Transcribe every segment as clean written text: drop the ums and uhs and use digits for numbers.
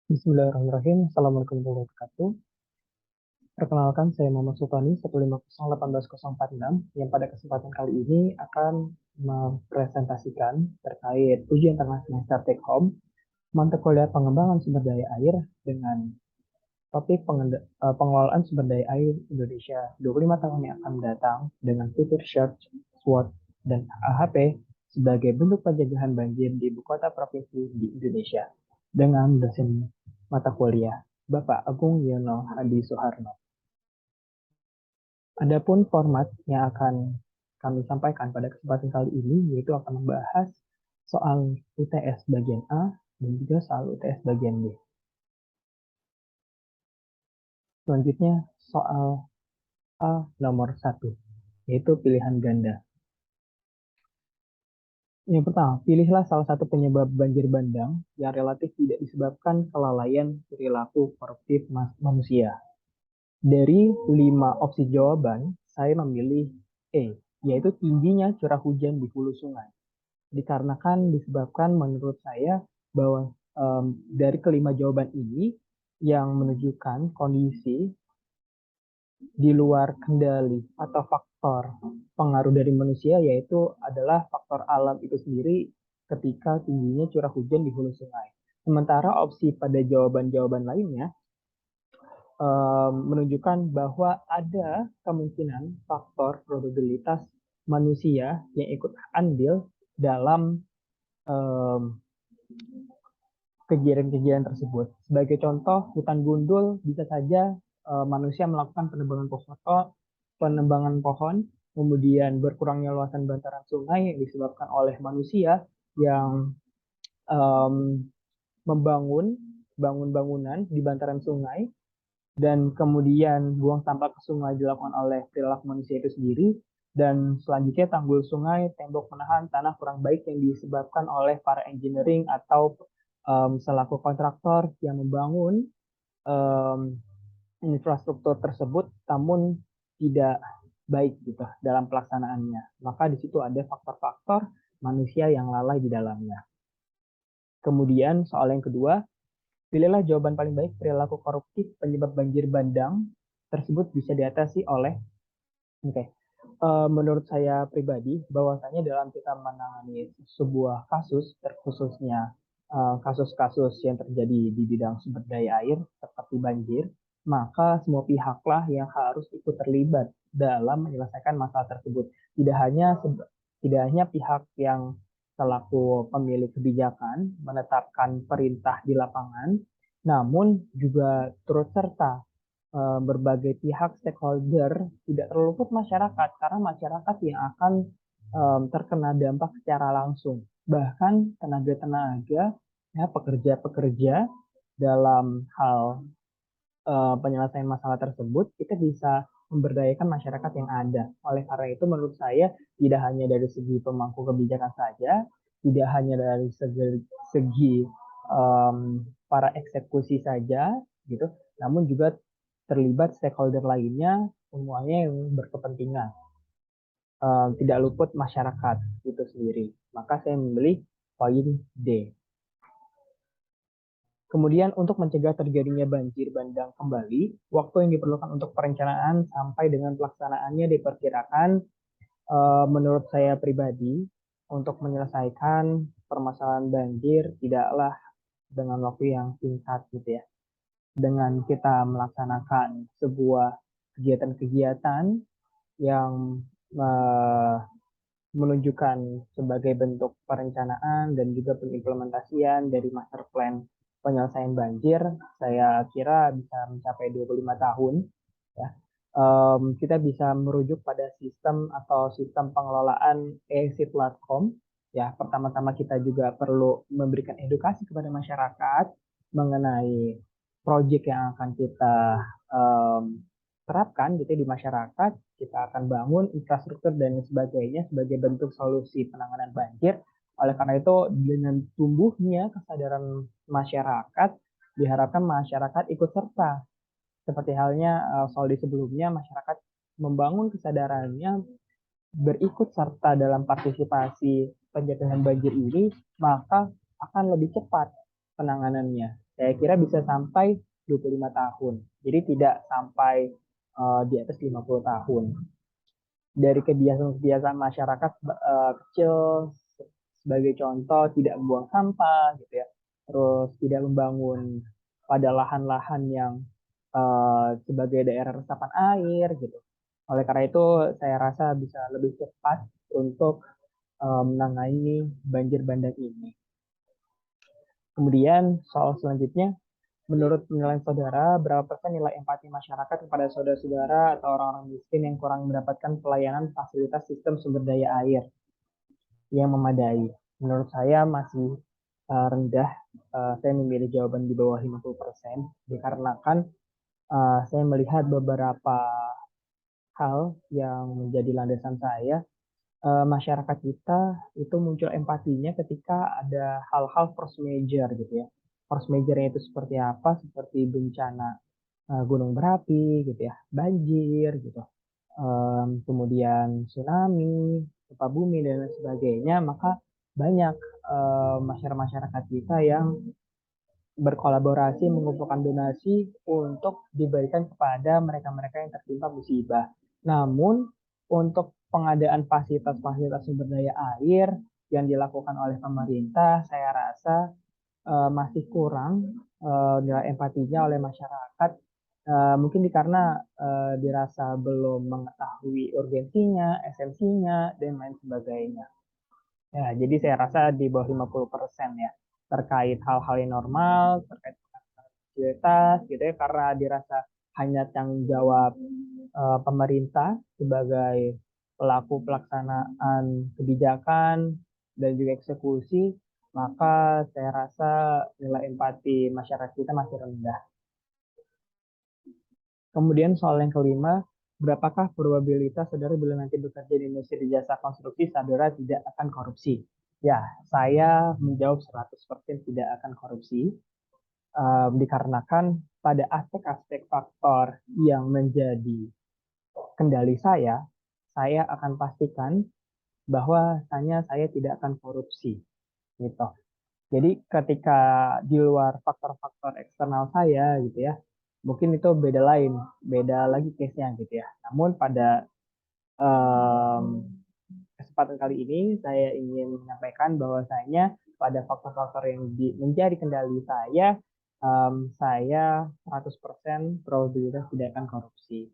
Bismillahirrahmanirrahim. Assalamualaikum warahmatullahi wabarakatuh. Perkenalkan, saya Muhammad Sultani 150181046 yang pada kesempatan kali ini akan mempresentasikan terkait ujian tengah semester take home mata kuliah pengembangan sumber daya air dengan topik pengelolaan sumber daya air Indonesia 25 tahun yang akan datang dengan fitur search, SWOT, dan AHP sebagai bentuk pencegahan banjir di ibu kota provinsi di Indonesia dengan dosen mata kuliah Bapak Agung Yono Hadi Soeharno. Adapun format yang akan kami sampaikan pada kesempatan kali ini yaitu akan membahas soal UTS bagian A dan juga soal UTS bagian B. Selanjutnya soal A nomor 1, yaitu pilihan ganda. Yang pertama, pilihlah salah satu penyebab banjir bandang yang relatif tidak disebabkan kelalaian perilaku koruptif manusia. Dari 5 opsi jawaban, saya memilih E, yaitu tingginya curah hujan di hulu sungai. Dikarenakan disebabkan menurut saya bahwa dari kelima jawaban ini yang menunjukkan kondisi di luar kendali atau faktor pengaruh dari manusia yaitu adalah faktor alam itu sendiri ketika tingginya curah hujan di hulu sungai. Sementara opsi pada jawaban-jawaban lainnya menunjukkan bahwa ada kemungkinan faktor probabilitas manusia yang ikut andil dalam kejadian-kejadian tersebut. Sebagai contoh, hutan gundul bisa saja manusia melakukan penebangan pohon, kemudian berkurangnya luasan bantaran sungai yang disebabkan oleh manusia yang um, membangun bangunan di bantaran sungai, dan kemudian buang sampah ke sungai dilakukan oleh perilaku manusia itu sendiri, dan selanjutnya tanggul sungai, tembok menahan tanah kurang baik yang disebabkan oleh para engineering atau selaku kontraktor yang membangun um, infrastruktur tersebut namun tidak baik gitu dalam pelaksanaannya. Maka di situ ada faktor-faktor manusia yang lalai di dalamnya. Kemudian soal yang kedua, pilihlah jawaban paling baik. Perilaku koruptif penyebab banjir bandang tersebut bisa diatasi oleh, oke, menurut saya pribadi, bahwasanya dalam kita menangani sebuah kasus, terkhususnya kasus-kasus yang terjadi di bidang sumber daya air seperti banjir, maka semua pihaklah yang harus ikut terlibat dalam menyelesaikan masalah tersebut. Tidak hanya pihak yang selaku pemilik kebijakan menetapkan perintah di lapangan, namun juga turut serta berbagai pihak stakeholder, tidak terluput masyarakat, karena masyarakat yang akan terkena dampak secara langsung. Bahkan tenaga-tenaga, ya, pekerja-pekerja dalam hal penyelesaian masalah tersebut, kita bisa memberdayakan masyarakat yang ada. Oleh karena itu, menurut saya, tidak hanya dari segi pemangku kebijakan saja, tidak hanya dari segi para eksekusi saja, gitu, namun juga terlibat stakeholder lainnya, semuanya yang berkepentingan. Tidak luput masyarakat itu sendiri. Maka saya memilih poin D. Kemudian untuk mencegah terjadinya banjir bandang kembali, waktu yang diperlukan untuk perencanaan sampai dengan pelaksanaannya diperkirakan menurut saya pribadi untuk menyelesaikan permasalahan banjir tidaklah dengan waktu yang singkat gitu ya. Dengan kita melaksanakan sebuah kegiatan-kegiatan yang uh, menunjukkan sebagai bentuk perencanaan dan juga pengimplementasian dari master plan penyelesaian banjir, saya kira bisa mencapai 25 tahun. Ya. Kita bisa merujuk pada sistem atau sistem pengelolaan ESI platform. Ya, pertama-tama kita juga perlu memberikan edukasi kepada masyarakat mengenai proyek yang akan kita um, terapkan gitu di masyarakat. Kita akan bangun infrastruktur dan sebagainya sebagai bentuk solusi penanganan banjir. Oleh karena itu, dengan tumbuhnya kesadaran masyarakat, diharapkan masyarakat ikut serta. Seperti halnya Soldi sebelumnya, masyarakat membangun kesadarannya berikut serta dalam partisipasi pencegahan banjir ini, maka akan lebih cepat penanganannya. saya kira bisa sampai 25 tahun. Jadi tidak sampai di atas 50 tahun. Dari kebiasaan-kebiasaan masyarakat kecil sebagai contoh tidak membuang sampah gitu ya, terus tidak membangun pada lahan-lahan yang sebagai daerah resapan air gitu. Oleh karena itu saya rasa bisa lebih cepat untuk menangani banjir bandang ini. Kemudian soal selanjutnya, menurut penilaian saudara, berapa persen nilai empati masyarakat kepada saudara-saudara atau orang-orang miskin yang kurang mendapatkan pelayanan fasilitas sistem sumber daya air yang memadai? Menurut saya masih rendah. Saya memilih jawaban di bawah 50%, dikarenakan saya melihat beberapa hal yang menjadi landasan saya. Masyarakat kita itu muncul empatinya ketika ada hal-hal force major gitu ya. Force majornya itu seperti apa? Seperti bencana gunung berapi gitu ya, banjir gitu, kemudian tsunami, gempa bumi dan lain sebagainya. Maka banyak masyarakat kita yang berkolaborasi mengumpulkan donasi untuk diberikan kepada mereka-mereka yang tertimpa musibah. Namun untuk pengadaan fasilitas-fasilitas sumber daya air yang dilakukan oleh pemerintah, saya rasa masih kurang nilai empatinya oleh masyarakat. Mungkin karena dirasa belum mengetahui urgensinya, esensinya, dan lain sebagainya. Ya, jadi saya rasa di bawah 50% ya, terkait hal-hal yang normal, terkait fasilitas gitu ya, karena dirasa hanya tanggung jawab pemerintah sebagai pelaku pelaksanaan kebijakan dan juga eksekusi, maka saya rasa nilai empati masyarakat kita masih rendah. Kemudian soal yang kelima, berapakah probabilitas saudara bila nanti bekerja di industri jasa konstruksi, saudara tidak akan korupsi? Ya, saya menjawab 100% tidak akan korupsi, dikarenakan pada aspek-aspek faktor yang menjadi kendali saya akan pastikan bahwa saya tidak akan korupsi, gitu. Jadi ketika di luar faktor-faktor eksternal saya gitu ya, mungkin itu beda lain, beda lagi case-nya gitu ya. Namun pada um, kesempatan kali ini saya ingin menyampaikan bahwasanya pada faktor-faktor yang menjadi kendali saya 100% probabilitas tidak akan korupsi.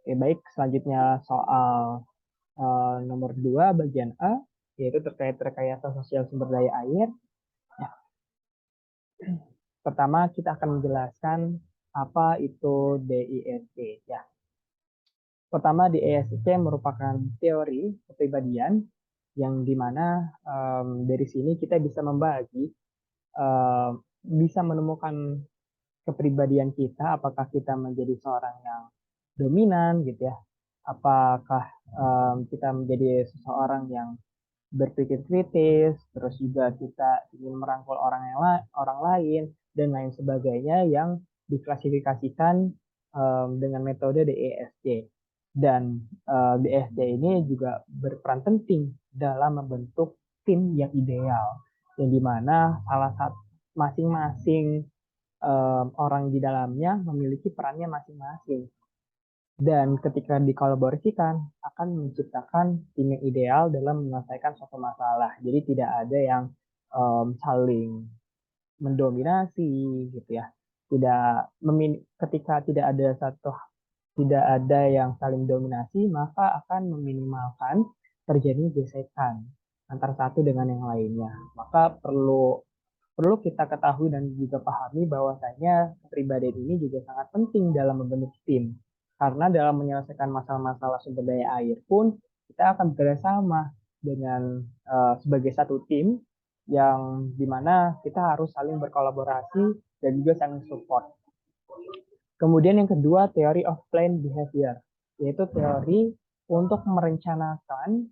Oke, baik, selanjutnya soal nomor 2 bagian A, yaitu terkait rekayasa sosial sumber daya air. Ya. Pertama, kita akan menjelaskan apa itu DISC. Ya. Pertama, DISC merupakan teori kepribadian yang dimana dari sini kita bisa membagi, bisa menemukan kepribadian kita, apakah kita menjadi seorang yang dominan gitu ya, apakah kita menjadi seseorang yang berpikir kritis, terus juga kita ingin merangkul orang lain dan lain sebagainya yang diklasifikasikan dengan metode DESC. Dan DESC ini juga berperan penting dalam membentuk tim yang ideal, yang dimana salah satu masing-masing orang di dalamnya memiliki perannya masing-masing. Dan ketika dikolaborasikan, akan menciptakan tim yang ideal dalam menyelesaikan suatu masalah. Jadi tidak ada yang saling mendominasi gitu ya. Ketika tidak ada yang saling dominasi, maka akan meminimalkan terjadi gesekan antara satu dengan yang lainnya. Maka perlu kita ketahui dan juga pahami bahwasanya kepribadian ini juga sangat penting dalam membentuk tim. Karena dalam menyelesaikan masalah-masalah sumber daya air pun kita akan bekerjasama dengan sebagai satu tim yang dimana kita harus saling berkolaborasi dan juga saling support. Kemudian yang kedua, teori of planned behavior, yaitu teori untuk merencanakan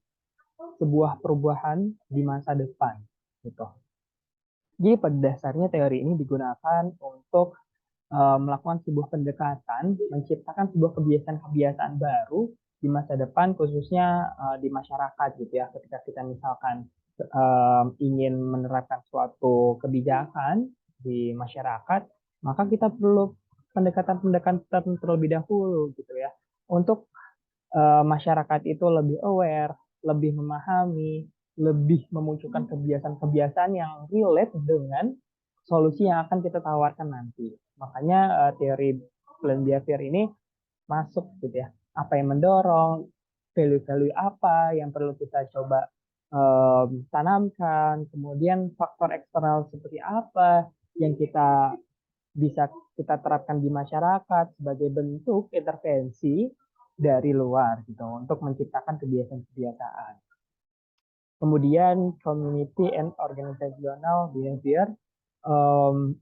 sebuah perubahan di masa depan. Gitu. Jadi pada dasarnya teori ini digunakan untuk melakukan sebuah pendekatan, menciptakan sebuah kebiasaan-kebiasaan baru di masa depan, khususnya di masyarakat gitu ya. Ketika kita misalkan ingin menerapkan suatu kebijakan di masyarakat, maka kita perlu pendekatan-pendekatan terlebih dahulu gitu ya, untuk masyarakat itu lebih aware, lebih memahami, lebih memunculkan kebiasaan-kebiasaan yang relate dengan solusi yang akan kita tawarkan nanti. Makanya teori plan behavior ini masuk gitu ya. Apa yang mendorong, value-value apa yang perlu kita coba tanamkan, kemudian faktor eksternal seperti apa yang kita bisa kita terapkan di masyarakat sebagai bentuk intervensi dari luar gitu untuk menciptakan kebiasaan-kebiasaan. Kemudian community and organizational behavior, um,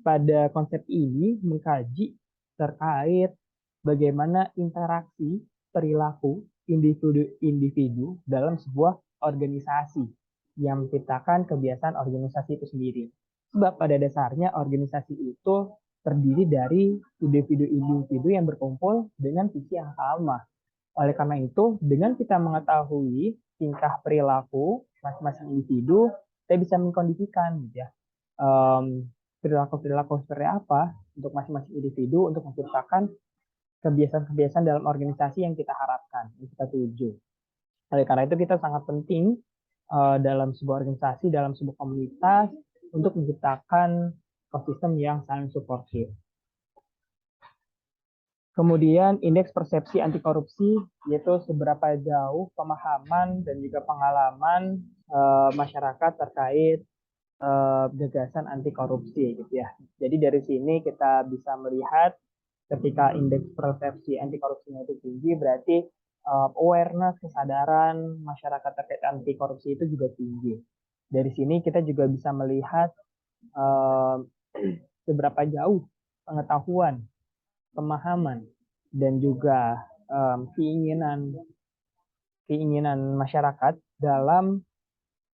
pada konsep ini mengkaji terkait bagaimana interaksi perilaku individu-individu dalam sebuah organisasi yang menciptakan kebiasaan organisasi itu sendiri. Sebab pada dasarnya organisasi itu terdiri dari individu-individu yang berkumpul dengan visi yang sama. Oleh karena itu, dengan kita mengetahui tingkah perilaku masing-masing individu, kita bisa mengkondisikan gitu ya, perilaku-perilaku seperti apa untuk masing-masing individu untuk menciptakan kebiasaan-kebiasaan dalam organisasi yang kita harapkan, yang kita tuju. Oleh karena itu kita sangat penting dalam sebuah organisasi, dalam sebuah komunitas untuk menciptakan ekosistem yang saling suportif. Kemudian indeks persepsi anti korupsi, yaitu seberapa jauh pemahaman dan juga pengalaman masyarakat terkait gagasan anti korupsi gitu ya. Jadi dari sini kita bisa melihat ketika indeks persepsi anti korupsinya itu tinggi, berarti awareness, kesadaran masyarakat terkait anti korupsi itu juga tinggi. Dari sini kita juga bisa melihat seberapa jauh pengetahuan, pemahaman, dan juga keinginan masyarakat dalam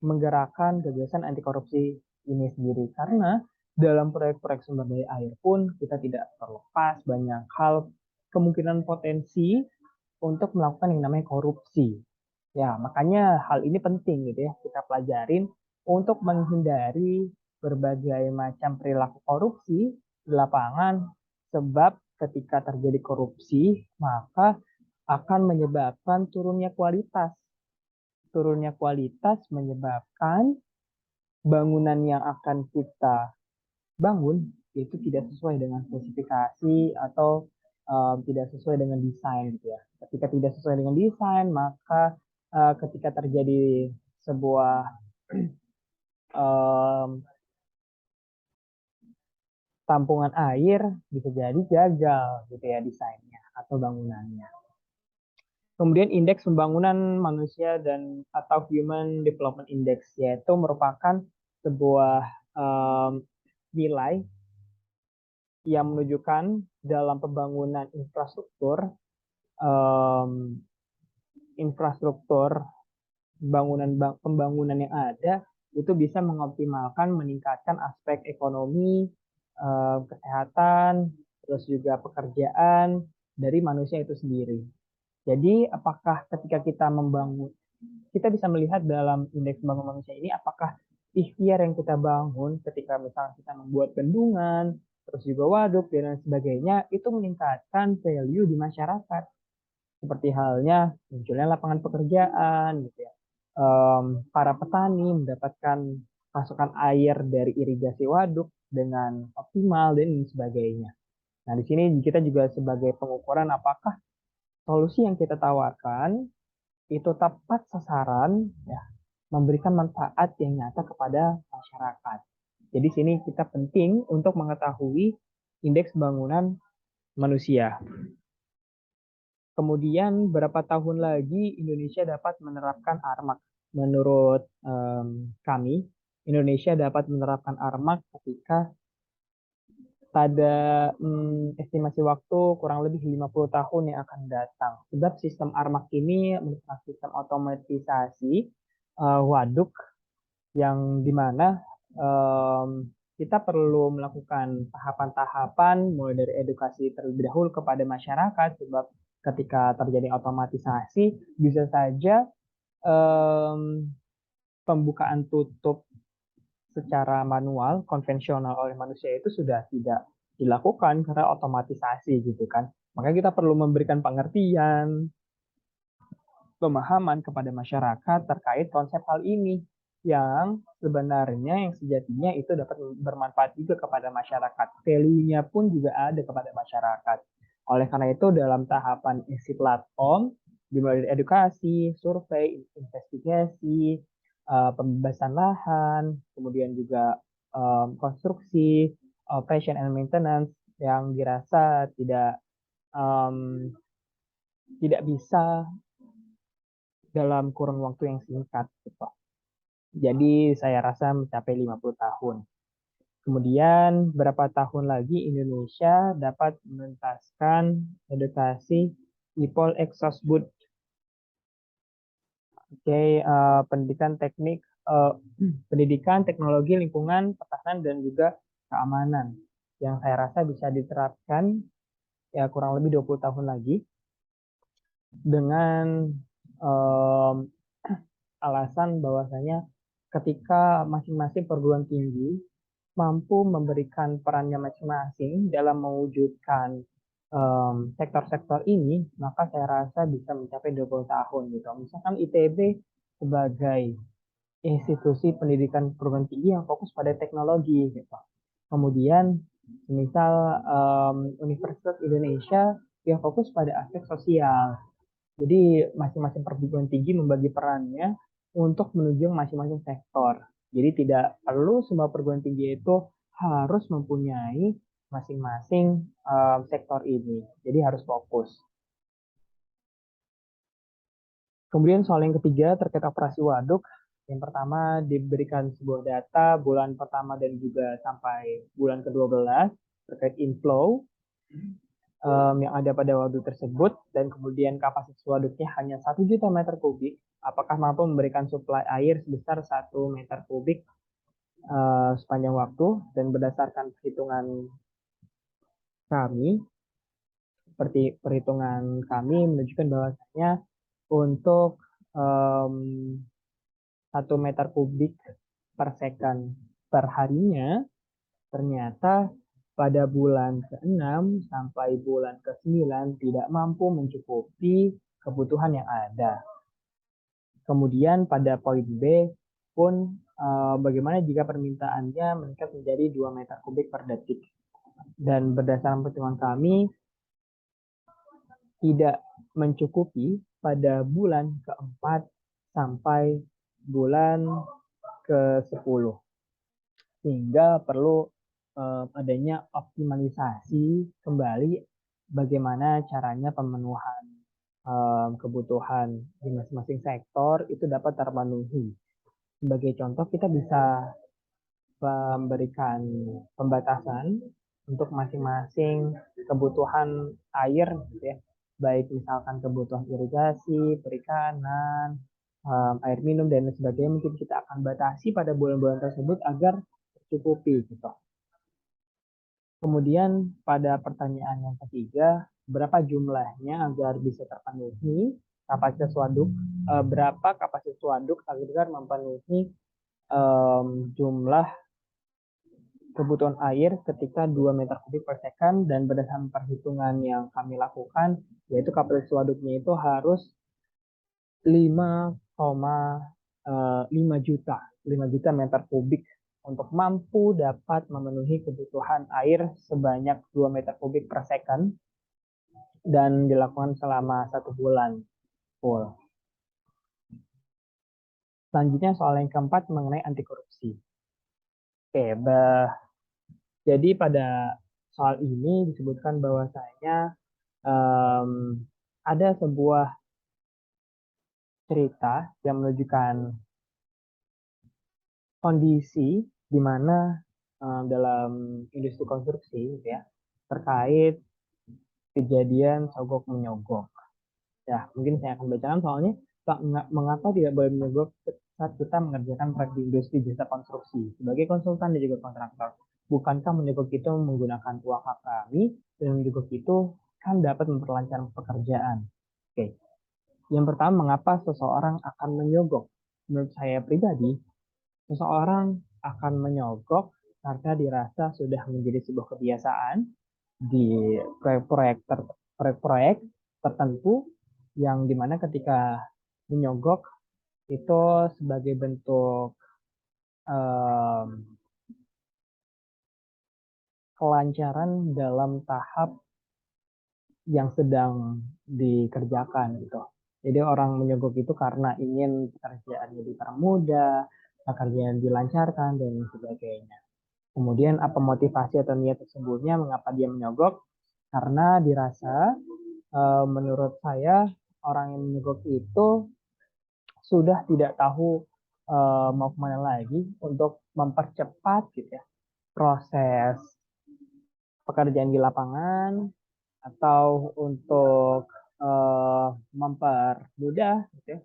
menggerakkan gagasan anti korupsi ini sendiri. Karena dalam proyek-proyek sumber daya air pun kita tidak terlepas banyak hal kemungkinan potensi untuk melakukan yang namanya korupsi. Ya, makanya hal ini penting gitu ya kita pelajarin untuk menghindari berbagai macam perilaku korupsi di lapangan, sebab ketika terjadi korupsi maka akan menyebabkan turunnya kualitas. Turunnya kualitas menyebabkan bangunan yang akan kita bangun itu tidak sesuai dengan spesifikasi atau tidak sesuai dengan desain gitu ya. Ketika tidak sesuai dengan desain, maka ketika terjadi sebuah tampungan air bisa jadi gagal gitu ya desainnya atau bangunannya. Kemudian indeks pembangunan manusia dan atau Human Development Index, yaitu merupakan sebuah nilai yang menunjukkan dalam pembangunan infrastruktur pembangunan yang ada itu bisa mengoptimalkan, meningkatkan aspek ekonomi, kesehatan, terus juga pekerjaan dari manusia itu sendiri. Jadi apakah ketika kita membangun, kita bisa melihat dalam indeks pembangunan manusia ini apakah ikhtiar yang kita bangun ketika misalnya kita membuat bendungan, terus juga waduk dan lain sebagainya, itu meningkatkan value di masyarakat. Seperti halnya munculnya lapangan pekerjaan, gitu ya. Para petani mendapatkan pasokan air dari irigasi waduk dengan optimal dan lain sebagainya. Nah, di sini kita juga sebagai pengukuran apakah solusi yang kita tawarkan itu tepat sasaran, ya, memberikan manfaat yang nyata kepada masyarakat. Jadi sini kita penting untuk mengetahui indeks pembangunan manusia. Kemudian berapa tahun lagi Indonesia dapat menerapkan ARMAK? Menurut kami, Indonesia dapat menerapkan ARMAK ketika pada estimasi waktu kurang lebih 50 tahun yang akan datang. Sebab sistem ARMAK ini merupakan sistem otomatisasi waduk yang dimana kita perlu melakukan tahapan-tahapan mulai dari edukasi terlebih dahulu kepada masyarakat, sebab ketika terjadi otomatisasi bisa saja em, pembukaan tutup secara manual konvensional oleh manusia itu sudah tidak dilakukan karena otomatisasi gitu kan. Makanya kita perlu memberikan pengertian, pemahaman kepada masyarakat terkait konsep hal ini yang sebenarnya yang sejatinya itu dapat bermanfaat juga kepada masyarakat. Value-nya pun juga ada kepada masyarakat. Oleh karena itu dalam tahapan isi platform dimulai dari edukasi, survei, investigasi, pembebasan lahan, kemudian juga konstruksi, operation and maintenance yang dirasa um, tidak bisa dalam kurun waktu yang singkat gitu. Jadi saya rasa mencapai 50 tahun. Kemudian berapa tahun lagi Indonesia dapat menuntaskan edukasi IPOL Exhausted. Oke, pendidikan teknik, pendidikan teknologi lingkungan, pertahanan dan juga keamanan yang saya rasa bisa diterapkan ya kurang lebih 20 tahun lagi dengan um, alasan bahwasanya ketika masing-masing perguruan tinggi mampu memberikan perannya masing-masing dalam mewujudkan sektor-sektor ini, maka saya rasa bisa mencapai 20 tahun gitu. Misalkan ITB sebagai institusi pendidikan perguruan tinggi yang fokus pada teknologi gitu. Kemudian misal Universitas Indonesia yang fokus pada aspek sosial. Jadi masing-masing perguruan tinggi membagi perannya untuk menuju masing-masing sektor. Jadi tidak perlu semua perguruan tinggi itu harus mempunyai masing-masing sektor ini. Jadi harus fokus. Kemudian soal yang ketiga terkait operasi waduk. Yang pertama diberikan sebuah data bulan pertama dan juga sampai bulan ke-12 terkait inflow yang ada pada waduk tersebut dan kemudian kapasitas waduknya hanya 1 juta meter kubik, apakah mampu memberikan suplai air sebesar 1 meter kubik sepanjang waktu dan berdasarkan perhitungan kami, seperti perhitungan kami menunjukkan bahwasanya untuk um, 1 meter kubik per second per harinya ternyata pada bulan ke-6 sampai bulan ke-9 tidak mampu mencukupi kebutuhan yang ada. Kemudian pada poin B pun bagaimana jika permintaannya meningkat menjadi 2 meter kubik per detik. Dan berdasarkan perhitungan kami tidak mencukupi pada bulan ke-4 sampai bulan ke-10. Sehingga perlu adanya optimalisasi kembali bagaimana caranya pemenuhan kebutuhan di masing-masing sektor itu dapat terpenuhi. Sebagai contoh kita bisa memberikan pembatasan untuk masing-masing kebutuhan air gitu ya. Baik misalkan kebutuhan irigasi, perikanan, air minum dan lain sebagainya mungkin kita akan batasi pada bulan-bulan tersebut agar tercukupi gitu. Kemudian pada pertanyaan yang ketiga, berapa jumlahnya agar bisa terpenuhi kapasitas waduk? Berapa kapasitas waduk agar memenuhi jumlah kebutuhan air ketika 2 meter kubik per second dan berdasarkan perhitungan yang kami lakukan, yaitu kapasitas waduknya itu harus 5,5 juta, 5 juta meter kubik untuk mampu dapat memenuhi kebutuhan air sebanyak 2 meter kubik per second dan dilakukan selama 1 bulan full. Selanjutnya soal yang keempat mengenai anti korupsi. Oke, jadi pada soal ini disebutkan bahwasanya ada sebuah cerita yang menunjukkan kondisi di mana dalam industri konstruksi gitu ya terkait kejadian sogok menyogok. Ya, mungkin saya akan bacakan soalnya mengapa tidak boleh menyogok saat kita mengerjakan proyek di industri jasa konstruksi sebagai konsultan dan juga kontraktor. Bukankah menyogok itu menggunakan uang hak kami dan menyogok itu kan dapat memperlancar pekerjaan. Oke. Yang pertama, mengapa seseorang akan menyogok? Menurut saya pribadi, seseorang akan menyogok karena dirasa sudah menjadi sebuah kebiasaan di proyek-proyek tertentu yang dimana ketika menyogok itu sebagai bentuk em, kelancaran dalam tahap yang sedang dikerjakan gitu. Jadi orang menyogok itu karena ingin pekerjaannya dipermudah, pekerjaan dilancarkan dan sebagainya. Kemudian apa motivasi atau niat tersebutnya mengapa dia menyogok? Karena dirasa menurut saya orang yang menyogok itu sudah tidak tahu mau kemana lagi untuk mempercepat gitu ya proses pekerjaan di lapangan atau untuk mempermudah gitu ya,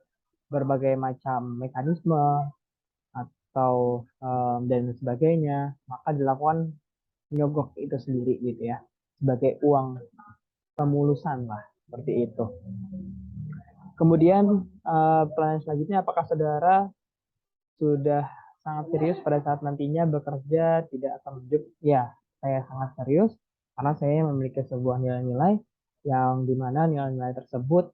berbagai macam mekanisme atau dan sebagainya, maka dilakukan nyogok itu sendiri gitu ya sebagai uang pemulusan lah seperti itu. Kemudian pertanyaan selanjutnya, apakah saudara sudah sangat serius pada saat nantinya bekerja tidak akan menunjuk? Ya, saya sangat serius karena saya memiliki sebuah nilai-nilai yang dimana nilai-nilai tersebut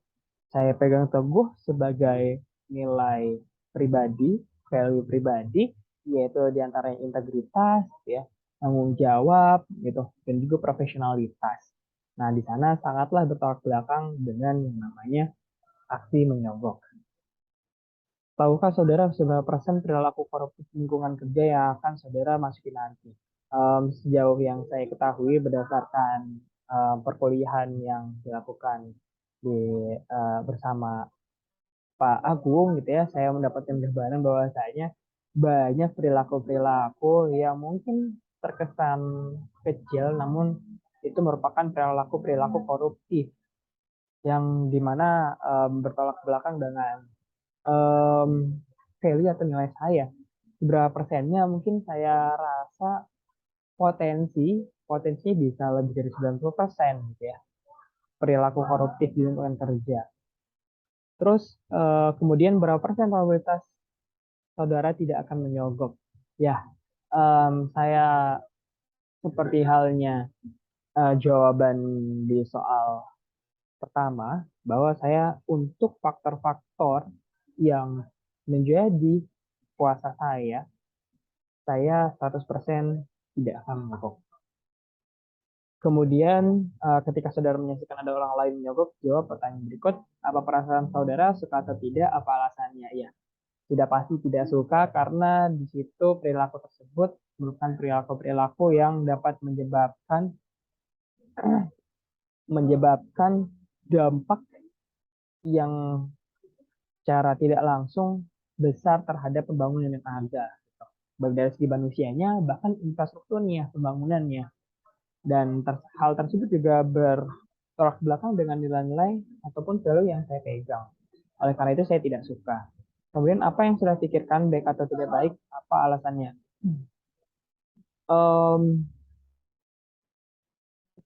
saya pegang teguh sebagai nilai pribadi, value pribadi, yaitu diantaranya integritas, ya, tanggung jawab, gitu, dan juga profesionalitas. Nah, di sana sangatlah bertolak belakang dengan yang namanya aksi menyogok. Tahukah saudara seberapa persen perilaku koruptif lingkungan kerja yang akan saudara masuki nanti? Sejauh yang saya ketahui berdasarkan perkuliahan yang dilakukan di bersama Pak Agung gitu ya, saya mendapatkan gambaran bahwasanya banyak perilaku-perilaku yang mungkin terkesan kecil, namun itu merupakan perilaku-perilaku koruptif yang dimana bertolak belakang dengan um, value atau nilai saya. Berapa persennya mungkin saya rasa potensinya bisa lebih dari 90% gitu ya, perilaku koruptif di lingkungan kerja. Terus kemudian berapa persen probabilitas saudara tidak akan menyogok? Ya, saya seperti halnya jawaban di soal pertama, bahwa saya untuk faktor-faktor yang menjadi puasa saya 100% tidak akan menyogok. Kemudian ketika saudara menyaksikan ada orang lain menyogok, jawab pertanyaan berikut, apa perasaan saudara, suka atau tidak, apa alasannya? Ya, sudah pasti tidak suka karena di situ perilaku tersebut merupakan perilaku-perilaku yang dapat menyebabkan dampak yang secara tidak langsung besar terhadap pembangunan yang ada. Baik dari segi manusianya, bahkan infrastrukturnya, pembangunannya. Dan hal tersebut juga bertolak belakang dengan nilai-nilai ataupun value yang saya pegang. Oleh karena itu saya tidak suka. Kemudian apa yang sudah pikirkan baik atau tidak baik, apa alasannya? Um,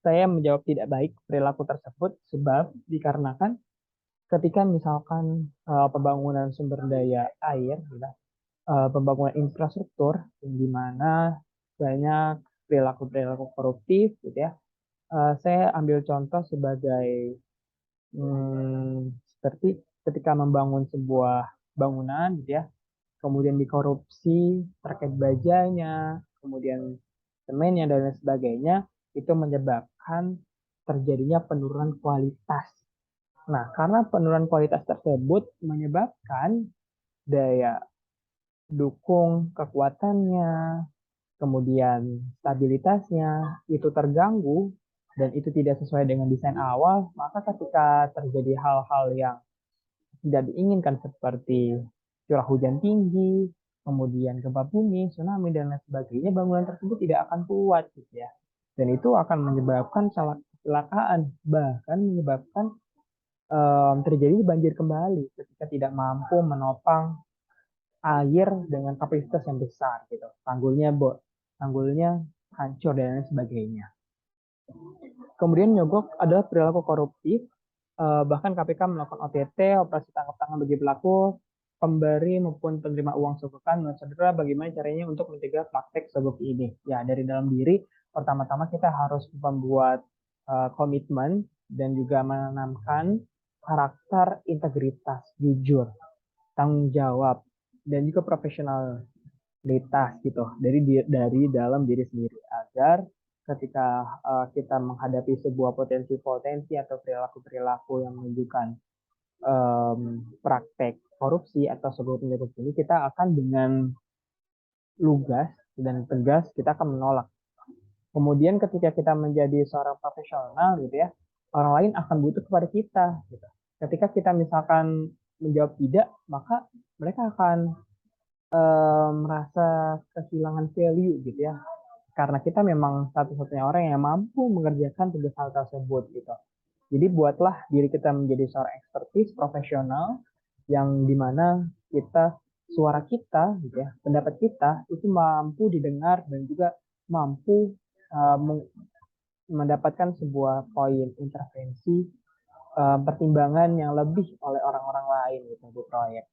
saya menjawab tidak baik perilaku tersebut sebab dikarenakan ketika misalkan pembangunan sumber daya air, pembangunan infrastruktur, di mana banyak perilaku-perilaku koruptif, gitu ya. Saya ambil contoh sebagai seperti ketika membangun sebuah bangunan, gitu ya, kemudian dikorupsi terkait bajanya, kemudian semennya dan lain sebagainya, itu menyebabkan terjadinya penurunan kualitas. Nah, karena penurunan kualitas tersebut menyebabkan daya dukung kekuatannya, kemudian stabilitasnya itu terganggu dan itu tidak sesuai dengan desain awal, maka ketika terjadi hal-hal yang tidak diinginkan seperti curah hujan tinggi, kemudian gempa bumi, tsunami dan lain sebagainya, bangunan tersebut tidak akan kuat gitu ya. Dan itu akan menyebabkan kecelakaan, bahkan menyebabkan terjadi banjir kembali ketika tidak mampu menopang air dengan kapasitas yang besar gitu. Tanggulnya hancur dan lain sebagainya. Kemudian nyogok adalah perilaku koruptif Bahkan KPK melakukan OTT, operasi tangkap tangan bagi pelaku, pemberi maupun penerima uang suguhan. Menurut saudara, bagaimana caranya untuk mencegah praktek seperti ini? Ya, dari dalam diri, pertama-tama kita harus membuat komitmen dan juga menanamkan karakter integritas, jujur, tanggung jawab, dan juga profesionalitas gitu dari dalam diri sendiri agar ketika kita menghadapi sebuah potensi-potensi atau perilaku-perilaku yang menunjukkan praktek korupsi atau sebuah tindak korupsi ini, kita akan dengan lugas dan tegas kita akan menolak. Kemudian ketika kita menjadi seorang profesional gitu ya, orang lain akan butuh kepada kita gitu. Ketika kita misalkan menjawab tidak, maka mereka akan merasa kehilangan value gitu ya. Karena kita memang satu-satunya orang yang mampu mengerjakan tugas hal tersebut gitu. Jadi buatlah diri kita menjadi seorang ekspertis profesional yang dimana suara kita gitu ya, pendapat kita itu mampu didengar dan juga mampu uh, mendapatkan sebuah poin intervensi pertimbangan yang lebih oleh orang-orang lain gitu di proyek.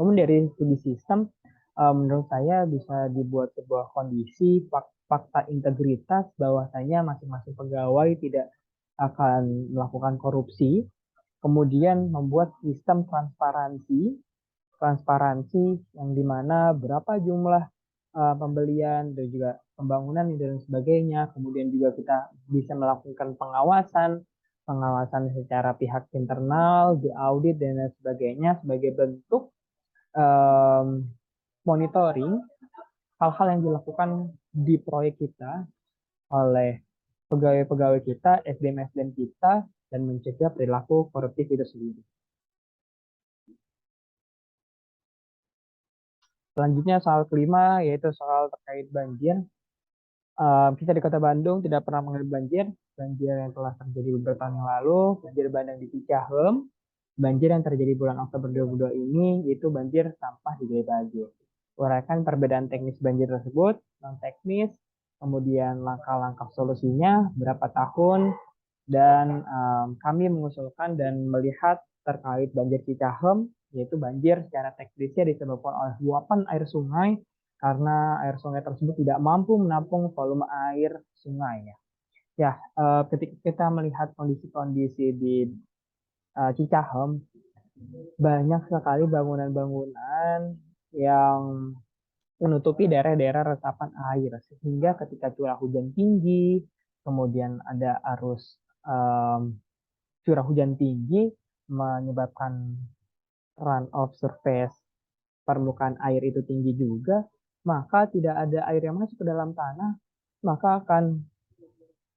Namun dari segi sistem, menurut saya bisa dibuat sebuah kondisi fakta integritas bahwasanya masing-masing pegawai tidak akan melakukan korupsi, kemudian membuat sistem transparansi yang dimana berapa jumlah pembelian dan juga pembangunan dan sebagainya, kemudian juga kita bisa melakukan pengawasan secara pihak internal, diaudit dan lain sebagainya sebagai bentuk um, monitoring hal-hal yang dilakukan di proyek kita oleh pegawai-pegawai kita, SDM-SDM kita, dan mencegah perilaku koruptif itu sendiri. Selanjutnya soal kelima, yaitu soal terkait banjir. Kita di Kota Bandung tidak pernah mengalami banjir yang telah terjadi beberapa tahun yang lalu, banjir bandang di Cicahem, banjir yang terjadi bulan Oktober 2022 ini, yaitu banjir sampah di Grebage. Uraikan perbedaan teknis banjir tersebut, non teknis, kemudian langkah-langkah solusinya, berapa tahun, dan kami mengusulkan dan melihat terkait banjir Cicahem, yaitu banjir secara teknisnya disebabkan oleh luapan air sungai karena air sungai tersebut tidak mampu menampung volume air sungai ya. Ya, ketika kita melihat kondisi-kondisi di Cicahem, banyak sekali bangunan-bangunan yang menutupi daerah-daerah resapan air sehingga ketika curah hujan tinggi, kemudian ada arus curah hujan tinggi menyebabkan run off surface permukaan air itu tinggi juga, maka tidak ada air yang masuk ke dalam tanah, maka akan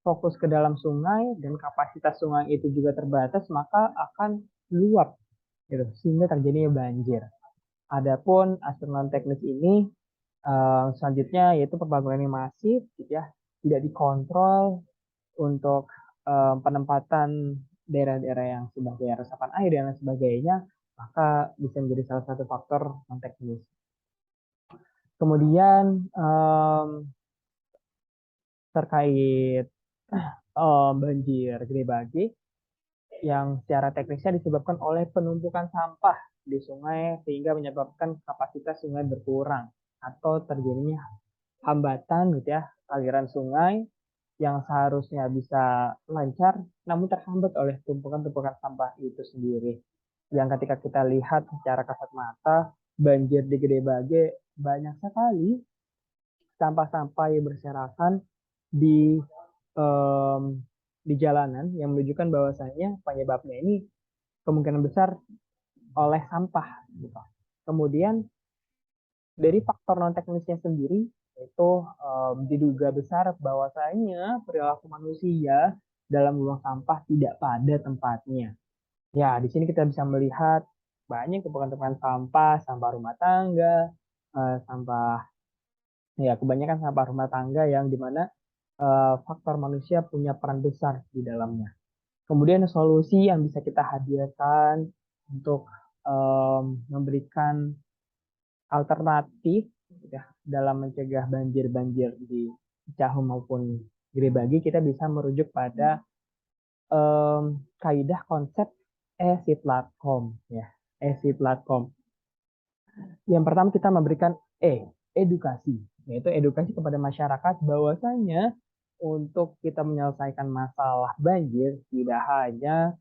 fokus ke dalam sungai dan kapasitas sungai itu juga terbatas, maka akan luap gitu, sehingga terjadinya banjir. Adapun aspek non teknis ini selanjutnya yaitu pembangunan yang masif, gitu ya, tidak dikontrol untuk penempatan daerah-daerah yang sebagai resapan air dan lain sebagainya, maka bisa menjadi salah satu faktor non teknis. Kemudian terkait banjir gede bagi yang secara teknisnya disebabkan oleh penumpukan sampah di sungai sehingga menyebabkan kapasitas sungai berkurang atau terjadinya hambatan gitu ya aliran sungai yang seharusnya bisa lancar namun terhambat oleh tumpukan-tumpukan sampah itu sendiri. Yang ketika kita lihat secara kasat mata banjir di Gede Bage banyak sekali sampah-sampah yang berserakan di um, di jalanan yang menunjukkan bahwasanya penyebabnya ini kemungkinan besar oleh sampah gitu. Kemudian dari faktor non teknisnya sendiri itu diduga besar bahwasanya perilaku manusia dalam membuang sampah tidak pada tempatnya. Ya, di sini kita bisa melihat banyak tumpukan-tumpukan sampah, sampah rumah tangga, sampah ya kebanyakan sampah rumah tangga yang dimana faktor manusia punya peran besar di dalamnya. Kemudian solusi yang bisa kita hadirkan untuk memberikan alternatif ya, dalam mencegah banjir-banjir di Cicahem maupun Grebagi, kita bisa merujuk pada kaidah konsep ESIT-Latcom ya. ESIT-Latcom. Yang pertama kita memberikan edukasi, yaitu edukasi kepada masyarakat bahwasanya untuk kita menyelesaikan masalah banjir tidak hanya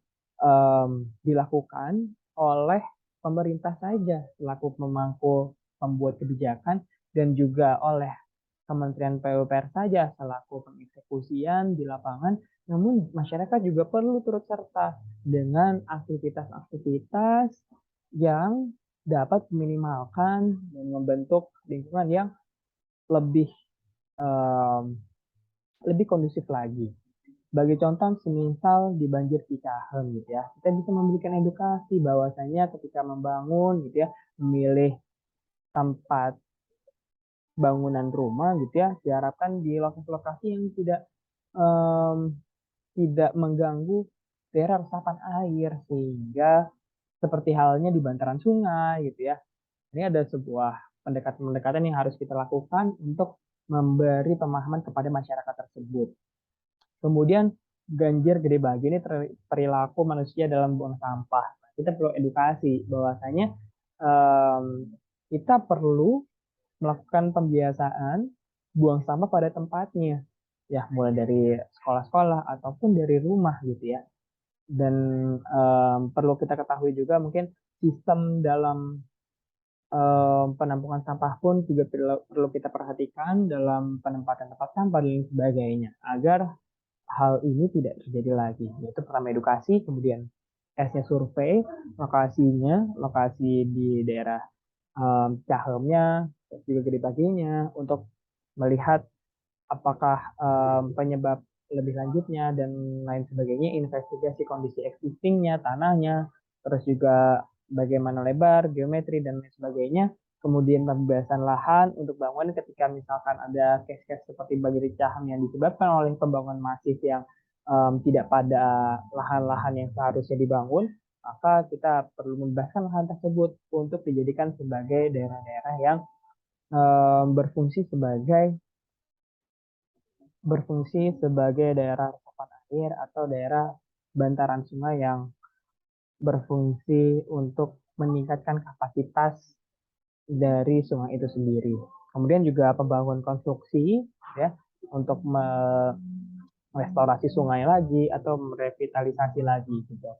dilakukan oleh pemerintah saja selaku pemangku pembuat kebijakan dan juga oleh Kementerian PUPR saja selaku pengeksekusian di lapangan, namun masyarakat juga perlu turut serta dengan aktivitas-aktivitas yang dapat meminimalkan dan membentuk lingkungan yang lebih um, lebih kondusif lagi. Bagi contoh, semisal di banjir Cicahem gitu ya, kita bisa memberikan edukasi bahwasanya ketika membangun gitu ya, memilih tempat bangunan rumah gitu ya, diharapkan di lokasi-lokasi yang um, tidak mengganggu daerah resapan air sehingga seperti halnya di bantaran sungai gitu ya. Ini ada sebuah pendekatan-pendekatan yang harus kita lakukan untuk memberi pemahaman kepada masyarakat tersebut. Kemudian ganjir gede bagi ini perilaku manusia dalam buang sampah. Kita perlu edukasi bahwasanya kita perlu melakukan pembiasaan buang sampah pada tempatnya. Ya, mulai dari sekolah-sekolah ataupun dari rumah gitu ya. Dan perlu kita ketahui juga mungkin sistem dalam penampungan sampah pun juga perlu kita perhatikan dalam penempatan tempat sampah dan sebagainya agar hal ini tidak terjadi lagi. Yaitu pertama edukasi, kemudian S-nya survei, lokasi di daerah Cahemnya, juga gede baginya untuk melihat apakah penyebab lebih lanjutnya dan lain sebagainya, investigasi kondisi existingnya, tanahnya, terus juga bagaimana lebar, geometri, dan lain sebagainya. Kemudian pembebasan lahan untuk bangunan ketika misalkan ada case-case seperti banjir Caham yang disebabkan oleh pembangunan masif yang tidak pada lahan-lahan yang seharusnya dibangun, maka kita perlu membebaskan lahan tersebut untuk dijadikan sebagai daerah-daerah yang berfungsi sebagai daerah resapan air atau daerah bantaran sungai yang berfungsi untuk meningkatkan kapasitas dari sungai itu sendiri. Kemudian juga pembangunan konstruksi ya untuk merestorasi sungai lagi atau merevitalisasi lagi gitu.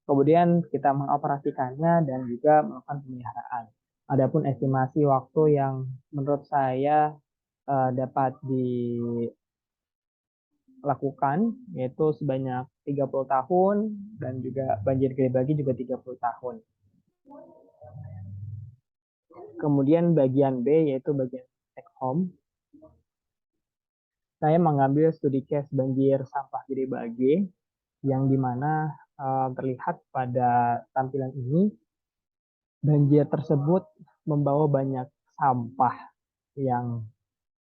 Kemudian kita mengoperasikannya dan juga melakukan pemeliharaan. Adapun estimasi waktu yang menurut saya dapat lakukan yaitu sebanyak 30 tahun dan juga banjir gede bagi juga 30 tahun. Kemudian bagian B yaitu bagian take home. Saya mengambil studi case banjir sampah gede bagi yang dimana terlihat pada tampilan ini banjir tersebut membawa banyak sampah yang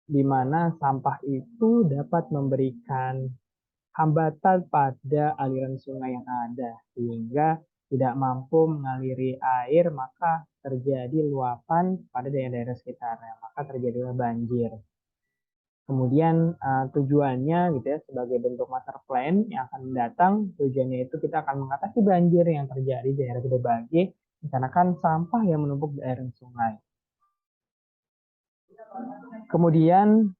dimana sampah itu dapat memberikan hambatan pada aliran sungai yang ada sehingga tidak mampu mengaliri air maka terjadi luapan pada daerah-daerah sekitarnya maka terjadilah banjir. Kemudian tujuannya gitu ya sebagai bentuk master plan yang akan mendatang tujuannya itu kita akan mengatasi banjir yang terjadi di daerah Gede Bage dikarenakan sampah yang menumpuk di air sungai. Kemudian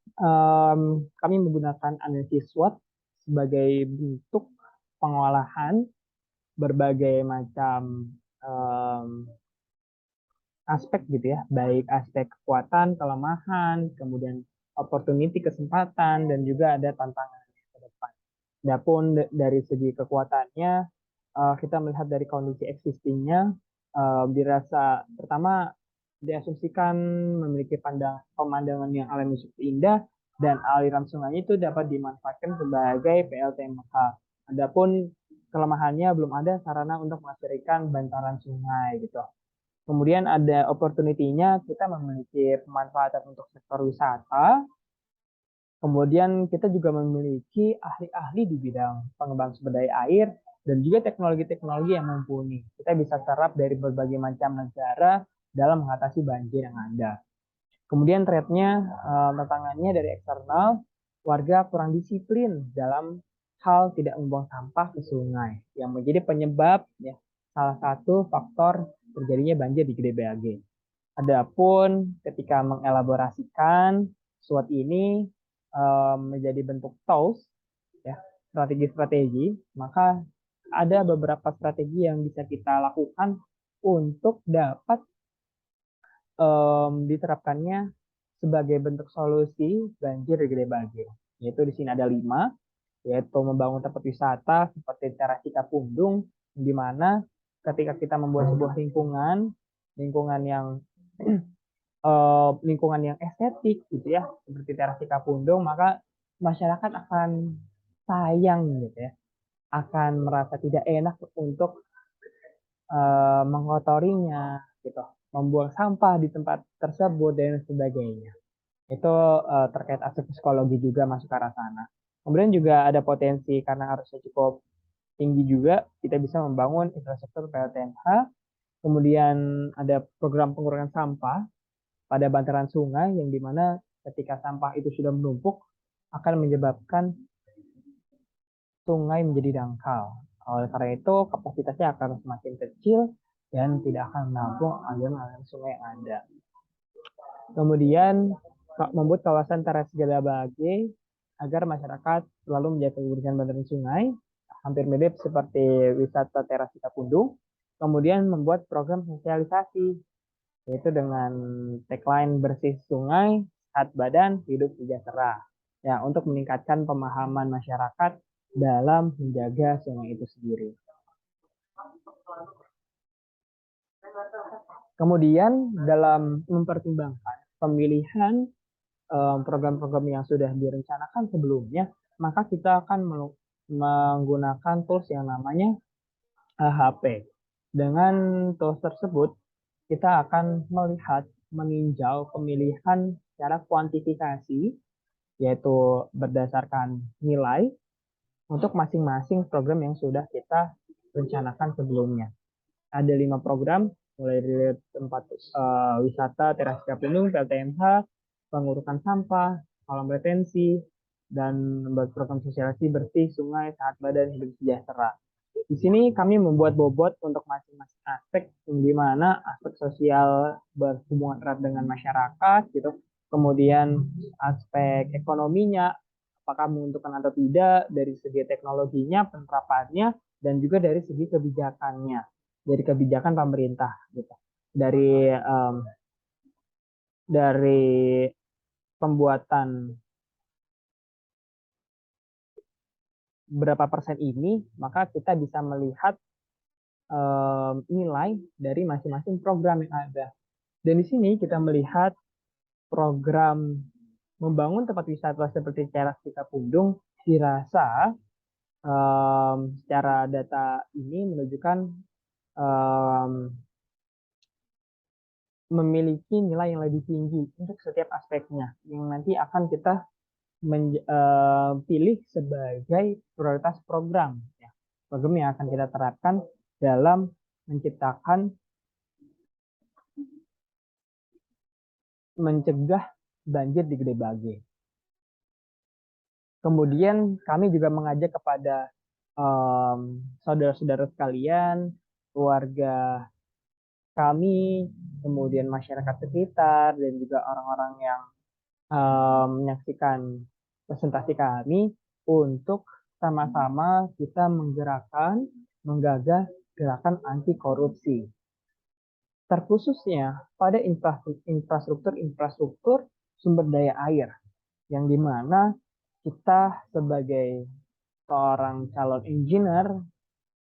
kami menggunakan analisis SWOT sebagai bentuk pengolahan berbagai macam aspek gitu ya, baik aspek kekuatan, kelemahan, kemudian opportunity, kesempatan, dan juga ada tantangan ke depan. Adapun dari segi kekuatannya, kita melihat dari kondisi existingnya, dirasa pertama diasumsikan memiliki pemandangan yang alami cukup indah dan aliran sungai itu dapat dimanfaatkan sebagai PLTMH. Adapun kelemahannya belum ada sarana untuk melestarikan bantaran sungai gitu. Kemudian ada opportunity-nya kita memiliki pemanfaatan untuk sektor wisata. Kemudian kita juga memiliki ahli-ahli di bidang pengembangan sumber daya air dan juga teknologi-teknologi yang mumpuni. Kita bisa serap dari berbagai macam negara dalam mengatasi banjir yang ada. Kemudian threat-nya, tantangannya dari eksternal, warga kurang disiplin dalam hal tidak membuang sampah ke sungai yang menjadi penyebab ya salah satu faktor terjadinya banjir di Gede Bage. Adapun ketika mengelaborasikan SWOT ini menjadi bentuk tools ya strategi-strategi, maka ada beberapa strategi yang bisa kita lakukan untuk dapat diterapkannya sebagai bentuk solusi banjir di Gede Bage. Yaitu di sini ada 5, yaitu membangun tempat wisata seperti Teras Cikapundung, di mana ketika kita membuat sebuah lingkungan yang lingkungan yang estetik gitu ya, seperti Teras Cikapundung, maka masyarakat akan sayang gitu ya, akan merasa tidak enak untuk mengotorinya gitu, membuang sampah di tempat tersebut dan sebagainya. Itu terkait aspek psikologi juga masuk ke arah sana. Kemudian juga ada potensi karena harusnya cukup tinggi juga, kita bisa membangun infrastruktur PLTMH. Kemudian ada program pengurangan sampah pada bantaran sungai yang dimana ketika sampah itu sudah menumpuk akan menyebabkan sungai menjadi dangkal. Oleh karena itu kapasitasnya akan semakin kecil dan tidak akan menampung aliran-aliran sungai yang ada. Kemudian membuat kawasan teras Gede Bage agar masyarakat selalu menjaga kebersihan bantaran sungai, hampir mirip seperti wisata teras Cikapundung. Kemudian membuat program sosialisasi, yaitu dengan tagline bersih sungai, sehat badan, hidup sejahtera. Ya, untuk meningkatkan pemahaman masyarakat dalam menjaga sungai itu sendiri. Kemudian dalam mempertimbangkan pemilihan program-program yang sudah direncanakan sebelumnya, maka kita akan menggunakan tools yang namanya AHP. Dengan tools tersebut, kita akan melihat, meninjau pemilihan secara kuantifikasi, yaitu berdasarkan nilai untuk masing-masing program yang sudah kita rencanakan sebelumnya. Ada 5 program, mulai dari tempat wisata, teras Cikapundung, PLTMH, pengurukan sampah, kolam retensi, dan membuat program sosialisasi bersih sungai, sehat badan, hidup sejahtera. Di sini kami membuat bobot untuk masing-masing aspek, di mana aspek sosial berhubungan erat dengan masyarakat, gitu. Kemudian aspek ekonominya, apakah menguntungkan atau tidak, dari segi teknologinya, penerapannya, dan juga dari segi kebijakannya, dari kebijakan pemerintah, gitu. Dari pembuatan berapa persen ini, maka kita bisa melihat nilai dari masing-masing program yang ada. Dan di sini kita melihat program membangun tempat wisata seperti Teras Cikapundung dirasa secara data ini menunjukkan memiliki nilai yang lebih tinggi untuk setiap aspeknya yang nanti akan kita pilih sebagai prioritas program ya. Program yang akan kita terapkan dalam mencegah banjir di Gede Bage. Kemudian kami juga mengajak kepada saudara-saudara sekalian, keluarga kami, kemudian masyarakat sekitar, dan juga orang-orang yang menyaksikan presentasi kami untuk sama-sama kita menggagas gerakan anti korupsi. Terkhususnya pada infrastruktur sumber daya air, yang dimana kita sebagai seorang calon engineer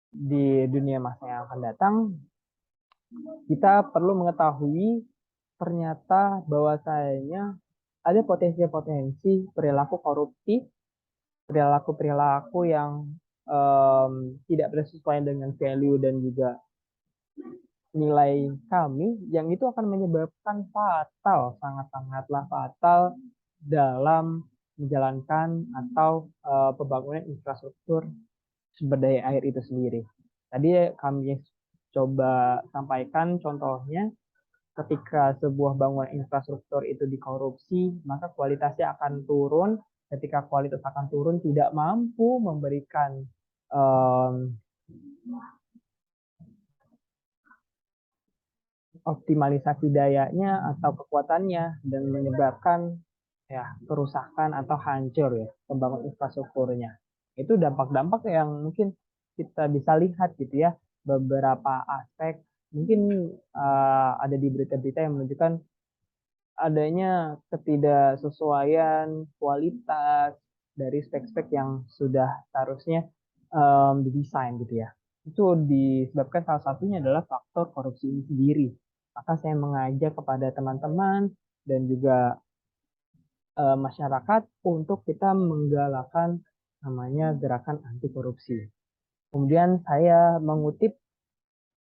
di dunia masa yang akan datang, kita perlu mengetahui ternyata bahwasanya ada potensi-potensi perilaku koruptif, perilaku-perilaku yang tidak bersesuaian dengan value dan juga nilai kami, yang itu akan menyebabkan fatal, sangat-sangatlah fatal dalam menjalankan atau pembangunan infrastruktur sumber daya air itu sendiri. Tadi kami coba sampaikan contohnya, ketika sebuah bangunan infrastruktur itu dikorupsi, maka kualitasnya akan turun ketika kualitas akan turun, tidak mampu memberikan optimalisasi dayanya atau kekuatannya dan menyebabkan ya kerusakan atau hancur ya pembangunan infrastrukturnya. Itu dampak-dampak yang mungkin kita bisa lihat gitu ya, beberapa aspek mungkin ada di berita-berita yang menunjukkan adanya ketidaksesuaian kualitas dari spek-spek yang sudah seharusnya didesain gitu ya. Itu disebabkan salah satunya adalah faktor korupsi ini sendiri. Maka saya mengajak kepada teman-teman dan juga masyarakat untuk kita menggalakkan namanya gerakan anti korupsi. Kemudian saya mengutip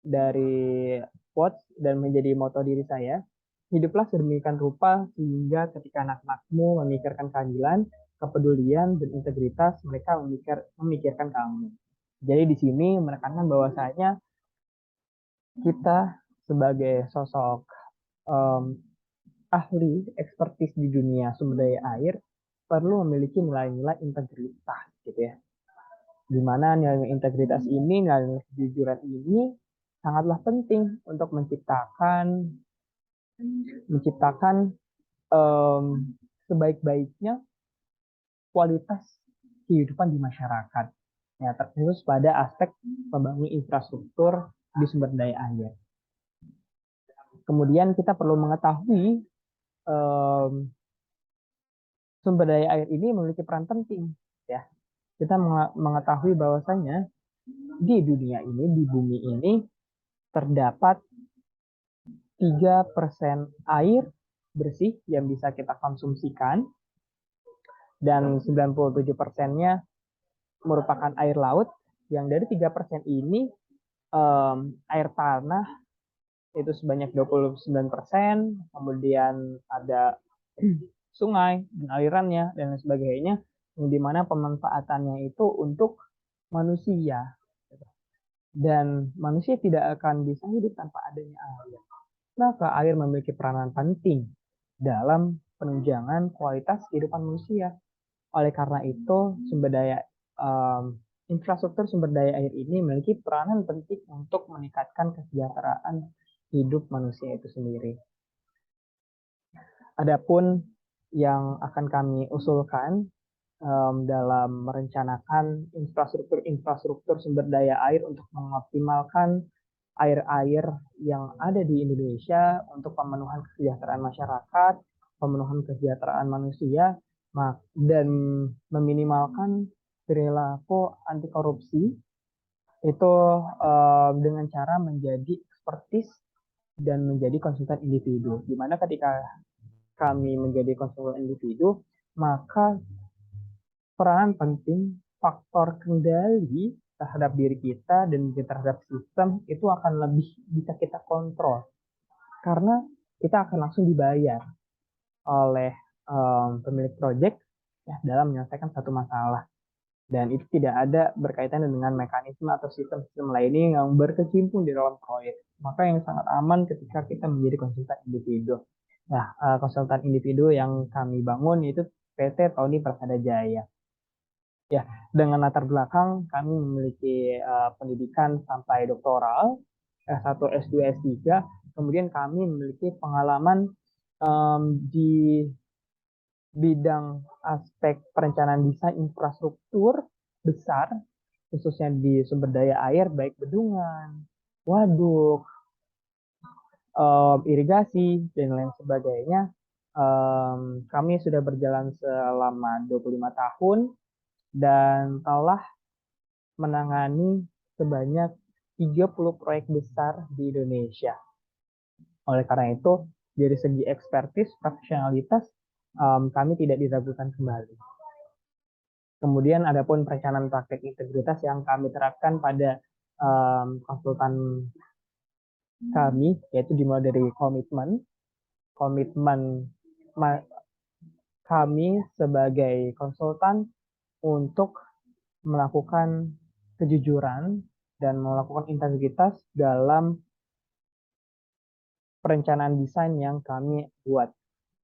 dari quotes dan menjadi moto diri saya, hiduplah sedemikian rupa sehingga ketika anak-anakmu memikirkan keadilan, kepedulian, dan integritas, mereka memikirkan kamu. Jadi di sini menekankan bahwasanya kita sebagai sosok um, ahli ekspertis di dunia sumber daya air perlu memiliki nilai-nilai integritas gitu ya. Di mana nilai integritas ini, nilai kejujuran ini sangatlah penting untuk menciptakan sebaik-baiknya kualitas kehidupan di masyarakat. Ya, terkhusus pada aspek pembangunan infrastruktur di sumber daya air. Kemudian kita perlu mengetahui sumber daya air ini memiliki peran penting. Ya, kita mengetahui bahwasanya di dunia ini, di bumi ini terdapat 3% air bersih yang bisa kita konsumsikan dan 97%-nya merupakan air laut yang dari 3% ini air tanah itu sebanyak 29%, kemudian ada sungai dan alirannya dan lain sebagainya, di mana pemanfaatannya itu untuk manusia. Dan manusia tidak akan bisa hidup tanpa adanya air. Maka air memiliki peranan penting dalam penunjangan kualitas kehidupan manusia. Oleh karena itu, infrastruktur sumber daya air ini memiliki peranan penting untuk meningkatkan kesejahteraan hidup manusia itu sendiri. Adapun yang akan kami usulkan dalam merencanakan infrastruktur sumber daya air untuk mengoptimalkan air-air yang ada di Indonesia untuk pemenuhan kesejahteraan masyarakat, pemenuhan kesejahteraan manusia, dan meminimalkan perilaku anti korupsi itu dengan cara menjadi ekspertis dan menjadi konsultan individu. Di mana ketika kami menjadi konsultan individu, maka peran penting faktor kendali terhadap diri kita dan terhadap sistem itu akan lebih bisa kita kontrol karena kita akan langsung dibayar oleh pemilik proyek ya, dalam menyelesaikan satu masalah dan itu tidak ada berkaitan dengan mekanisme atau sistem-sistem lainnya yang berkecimpung di dalam proyek. Maka yang sangat aman ketika kita menjadi konsultan individu. Nah, konsultan individu yang kami bangun itu PT Tony Persada Jaya. Ya, dengan latar belakang kami memiliki pendidikan sampai doktoral, S1, S2, S3. Kemudian kami memiliki pengalaman di bidang aspek perencanaan desain infrastruktur besar, khususnya di sumber daya air, baik bendungan, waduk, irigasi, dan lain sebagainya. Kami sudah berjalan selama 25 tahun dan telah menangani sebanyak 30 proyek besar di Indonesia. Oleh karena itu, dari segi ekspertis, profesionalitas, kami tidak diragukan kembali. Kemudian adapun perencanaan praktek integritas yang kami terapkan pada konsultan kami, yaitu dimulai dari komitmen kami sebagai konsultan untuk melakukan kejujuran dan melakukan integritas dalam perencanaan desain yang kami buat.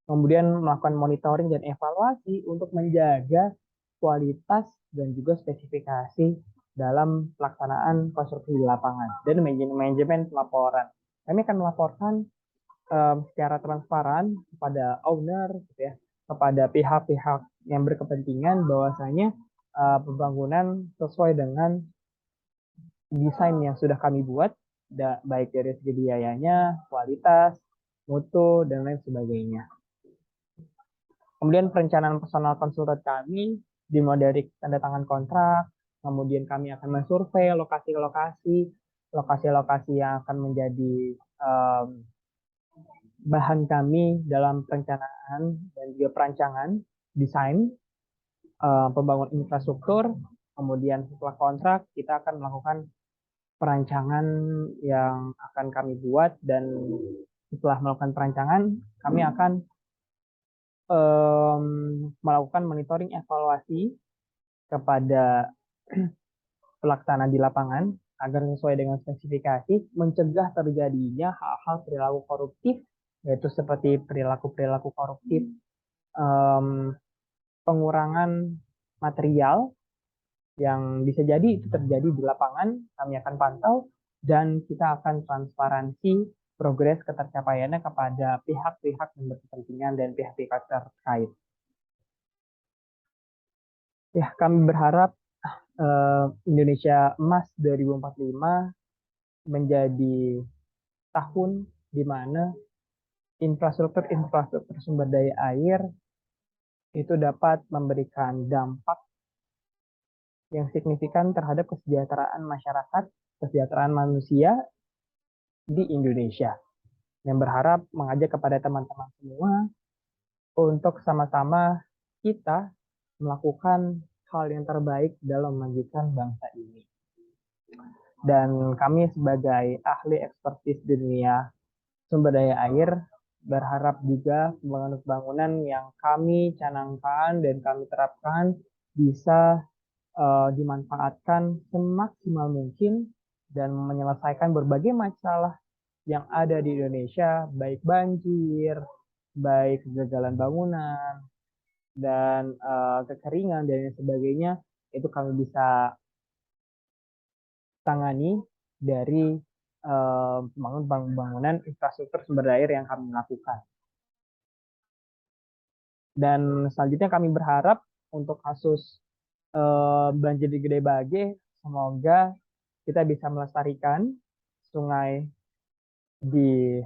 Kemudian melakukan monitoring dan evaluasi untuk menjaga kualitas dan juga spesifikasi dalam pelaksanaan konstruksi di lapangan dan manajemen pelaporan. Kami akan melaporkan secara transparan kepada owner, gitu ya, kepada pihak-pihak yang berkepentingan bahwasanya pembangunan sesuai dengan desain yang sudah kami buat, baik dari segi biayanya, kualitas, mutu, dan lain sebagainya. Kemudian perencanaan personal konsultan kami dimulai dari tanda tangan kontrak, kemudian kami akan mensurvei lokasi-lokasi yang akan menjadi bahan kami dalam perencanaan dan juga perancangan desain pembangunan infrastruktur. Kemudian setelah kontrak, kita akan melakukan perancangan yang akan kami buat, dan setelah melakukan perancangan, kami akan melakukan monitoring evaluasi kepada pelaksanaan di lapangan agar sesuai dengan spesifikasi, mencegah terjadinya hal-hal perilaku koruptif, yaitu seperti perilaku-perilaku koruptif, pengurangan material yang bisa jadi itu terjadi di lapangan. Kami akan pantau dan kita akan transparansi progres ketercapaiannya kepada pihak-pihak yang berkepentingan dan pihak-pihak terkait. Ya, kami berharap Indonesia Emas 2045 menjadi tahun di mana infrastruktur sumber daya air itu dapat memberikan dampak yang signifikan terhadap kesejahteraan masyarakat, kesejahteraan manusia di Indonesia. Yang berharap mengajak kepada teman-teman semua untuk sama-sama kita melakukan hal yang terbaik dalam memajukan bangsa ini. Dan kami sebagai ahli ekspertis di dunia sumber daya air berharap juga bangunan-bangunan yang kami canangkan dan kami terapkan bisa dimanfaatkan semaksimal mungkin dan menyelesaikan berbagai masalah yang ada di Indonesia, baik banjir, baik kegagalan bangunan, dan kekeringan dan lain sebagainya, itu kami bisa tangani dari bangunan infrastruktur sumber daya air yang kami lakukan. Dan selanjutnya kami berharap untuk kasus banjir di Gede Bage, semoga kita bisa melestarikan sungai di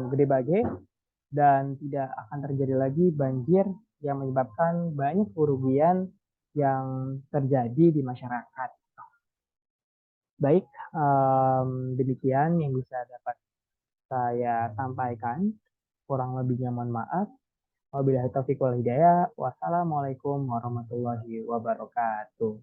Gede Bage dan tidak akan terjadi lagi banjir yang menyebabkan banyak kerugian yang terjadi di masyarakat. Baik, demikian yang bisa dapat saya sampaikan. Kurang lebihnya mohon maaf. Wabillahi taufiq wal hidayah. Wassalamualaikum warahmatullahi wabarakatuh.